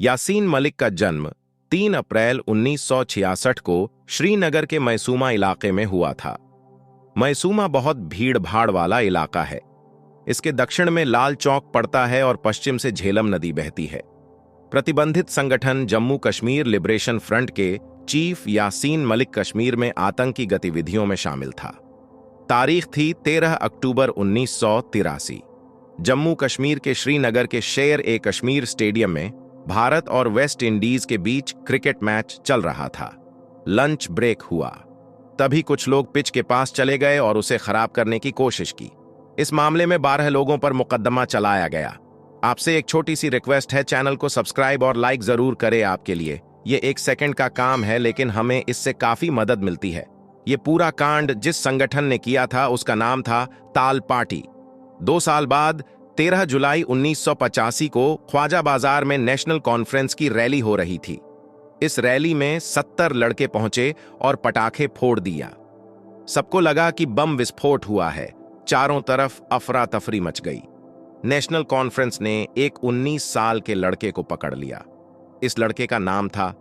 यासीन मलिक का जन्म 3 अप्रैल 1966 को श्रीनगर के मैसूमा इलाके में हुआ था। मैसूमा बहुत भीड़-भाड़ वाला इलाका है। इसके दक्षिण में लाल चौक पड़ता है और पश्चिम से झेलम नदी बहती है। प्रतिबंधित संगठन जम्मू कश्मीर लिबरेशन फ्रंट के चीफ यासीन मलिक कश्मीर में आतंकी गतिविधियों में शामिल था। तारीख थी 13 अक्टूबर 1983। जम्मू कश्मीर के श्रीनगर के शेर-ए-कश्मीर स्टेडियम में भारत और वेस्ट इंडीज के बीच क्रिकेट मैच चल रहा था। लंच ब्रेक हुआ, तभी कुछ लोग पिच के पास चले गए और उसे खराब करने की कोशिश की। इस मामले में 12 लोगों पर मुकदमा चलाया गया। आपसे एक छोटी सी रिक्वेस्ट है, चैनल को सब्सक्राइब और लाइक जरूर करें। आपके लिए ये 1 सेकंड का काम है, लेकिन हमें इससे काफी मदद मिलती है। ये पूरा कांड जिस संगठन ने किया था उसका नाम था ताल पार्टी। 2 साल बाद 13 जुलाई 1985 को ख्वाजा बाजार में नेशनल कॉन्फ्रेंस की रैली हो रही थी। इस रैली में 70 लड़के पहुंचे और पटाखे फोड़ दिया। सबको लगा कि बम विस्फोट हुआ है। चारों तरफ अफरा तफरी मच गई। नेशनल कॉन्फ्रेंस ने एक 19 साल के लड़के को पकड़ लिया। इस लड़के का नाम था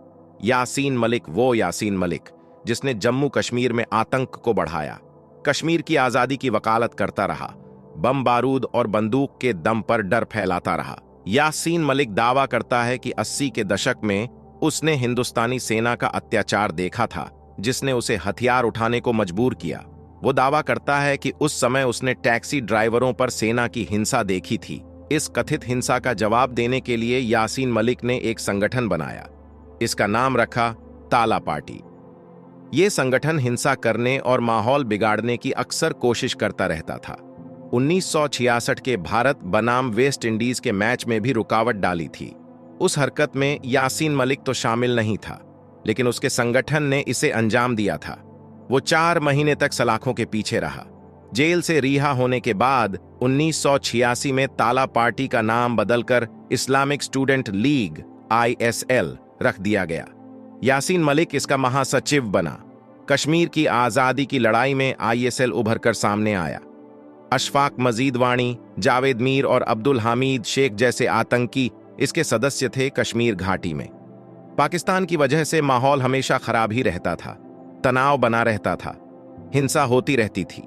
यासीन मलिक, वो यासीन मलिक जिसने जम्मू कश्मीर में आतंक को बढ़ाया, कश्मीर की आजादी की वकालत करता रहा, बम बारूद और बंदूक के दम पर डर फैलाता रहा। यासीन मलिक दावा करता है कि 80 के दशक में उसने हिंदुस्तानी सेना का अत्याचार देखा था, जिसने उसे हथियार उठाने को मजबूर किया। वो दावा करता है कि उस समय उसने टैक्सी ड्राइवरों पर सेना की हिंसा देखी थी। इस कथित हिंसा का जवाब देने के लिए यासीन मलिक ने एक संगठन बनाया। इसका नाम रखा ताला पार्टी। ये संगठन हिंसा करने और माहौल बिगाड़ने की अक्सर कोशिश करता रहता था। 1966 के भारत बनाम वेस्ट इंडीज के मैच में भी रुकावट डाली थी। उस हरकत में यासीन मलिक तो शामिल नहीं था, लेकिन उसके संगठन ने इसे अंजाम दिया था। वो 4 महीने तक सलाखों के पीछे रहा। जेल से रिहा होने के बाद 1986 में ताला पार्टी का नाम बदलकर इस्लामिक स्टूडेंट लीग ISL रख दिया गया। यासीन मलिक इसका महासचिव बना। कश्मीर की आजादी की लड़ाई में ISL उभर कर सामने आया। अशफाक मजीद वाणी, जावेद मीर और अब्दुल हामिद शेख जैसे आतंकी इसके सदस्य थे। कश्मीर घाटी में पाकिस्तान की वजह से माहौल हमेशा खराब ही रहता था। तनाव बना रहता था, हिंसा होती रहती थी।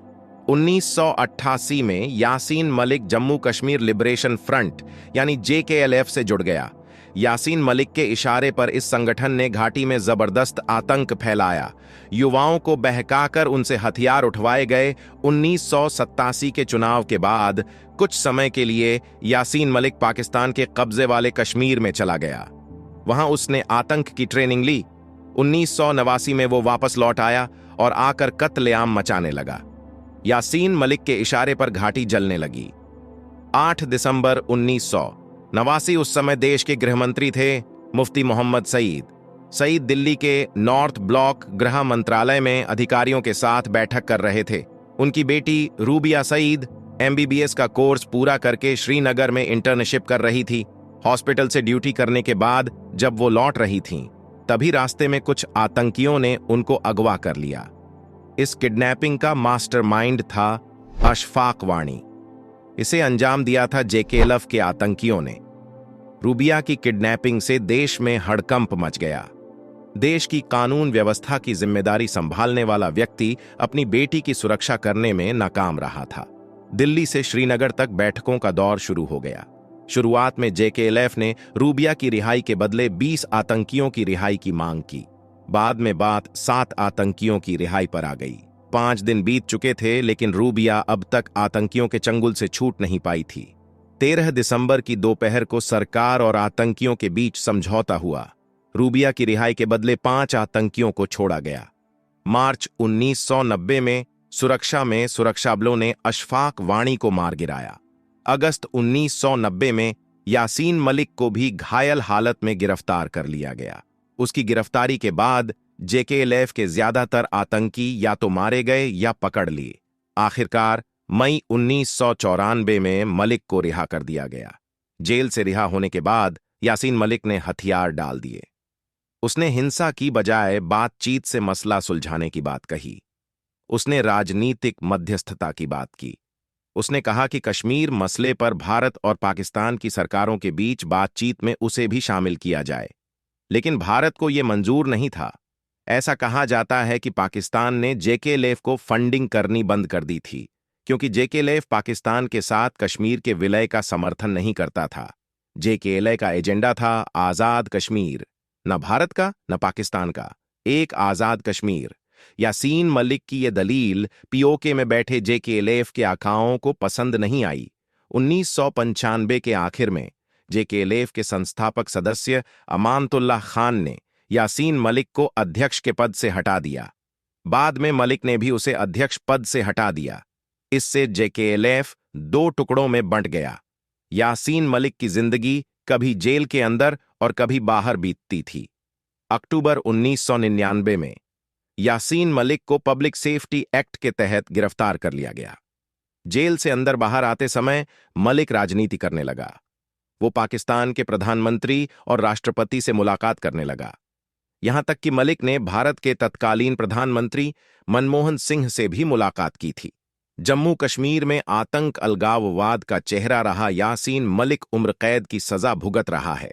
1988 में यासीन मलिक जम्मू कश्मीर लिबरेशन फ्रंट यानी JKLF से जुड़ गया। यासीन मलिक के इशारे पर इस संगठन ने घाटी में जबरदस्त आतंक फैलाया। युवाओं को बहकाकर उनसे हथियार उठवाए गए। 1987 के चुनाव के बाद कुछ समय के लिए यासीन मलिक पाकिस्तान के कब्जे वाले कश्मीर में चला गया। वहां उसने आतंक की ट्रेनिंग ली। 1989 में वो वापस लौट आया और आकर कत्लेआम मचाने लगा। यासीन मलिक के इशारे पर घाटी जलने लगी। 8 दिसंबर 1989, उस समय देश के गृहमंत्री थे मुफ्ती मोहम्मद सईद दिल्ली के नॉर्थ ब्लॉक गृह मंत्रालय में अधिकारियों के साथ बैठक कर रहे थे। उनकी बेटी रूबिया सईद MBBS का कोर्स पूरा करके श्रीनगर में इंटर्नशिप कर रही थी। हॉस्पिटल से ड्यूटी करने के बाद जब वो लौट रही थीं, तभी रास्ते में कुछ आतंकियों ने उनको अगवा कर लिया। इस किडनैपिंग का मास्टरमाइंड था अशफाक वाणी। इसे अंजाम दिया था JKLF के आतंकियों ने। रूबिया की किडनैपिंग से देश में हड़कंप मच गया। देश की कानून व्यवस्था की जिम्मेदारी संभालने वाला व्यक्ति अपनी बेटी की सुरक्षा करने में नाकाम रहा था। दिल्ली से श्रीनगर तक बैठकों का दौर शुरू हो गया। शुरुआत में JKLF ने रूबिया की रिहाई के बदले 20 आतंकियों की रिहाई की मांग की। बाद में बात 7 आतंकियों की रिहाई पर आ गई। 5 दिन बीत चुके थे, लेकिन रूबिया अब तक आतंकियों के चंगुल से छूट नहीं पाई थी। 13 दिसंबर की दोपहर को सरकार और आतंकियों के बीच समझौता हुआ। रूबिया की रिहाई के बदले 5 आतंकियों को छोड़ा गया। मार्च 1990 में सुरक्षा बलों ने अशफाक वाणी को मार गिराया। अगस्त 1990 में यासीन मलिक को भी घायल हालत में गिरफ्तार कर लिया गया। उसकी गिरफ्तारी के बाद JKLF के ज्यादातर आतंकी या तो मारे गए या पकड़ लिए। आखिरकार मई 1994 में मलिक को रिहा कर दिया गया। जेल से रिहा होने के बाद यासीन मलिक ने हथियार डाल दिए। उसने हिंसा की बजाय बातचीत से मसला सुलझाने की बात कही। उसने राजनीतिक मध्यस्थता की बात की। उसने कहा कि कश्मीर मसले पर भारत और पाकिस्तान की सरकारों के बीच बातचीत में उसे भी शामिल किया जाए, लेकिन भारत को यह मंजूर नहीं था। ऐसा कहा जाता है कि पाकिस्तान ने जेकेएलएफ को फंडिंग करनी बंद कर दी थी, क्योंकि जेकेएलएफ पाकिस्तान के साथ कश्मीर के विलय का समर्थन नहीं करता था। जेकेएलएफ का एजेंडा था आजाद कश्मीर, न भारत का न पाकिस्तान का, एक आजाद कश्मीर। यासीन मलिक की यह दलील पीओके में बैठे जेकेएलएफ के आकाओं को पसंद नहीं आई। 1995 के आखिर में जेकेएलएफ के संस्थापक सदस्य अमानतुल्लाह खान ने यासीन मलिक को अध्यक्ष के पद से हटा दिया। बाद में मलिक ने भी उसे अध्यक्ष पद से हटा दिया। इससे जेकेएलएफ दो टुकड़ों में बंट गया। यासीन मलिक की जिंदगी कभी जेल के अंदर और कभी बाहर बीतती थी। अक्टूबर 1999 में यासीन मलिक को पब्लिक सेफ्टी एक्ट के तहत गिरफ्तार कर लिया गया। जेल से अंदर बाहर आते समय मलिक राजनीति करने लगा। वो पाकिस्तान के प्रधानमंत्री और राष्ट्रपति से मुलाकात करने लगा। यहां तक कि मलिक ने भारत के तत्कालीन प्रधानमंत्री मनमोहन सिंह से भी मुलाकात की थी। जम्मू कश्मीर में आतंक अलगाववाद का चेहरा रहा यासीन मलिक उम्र कैद की सजा भुगत रहा है।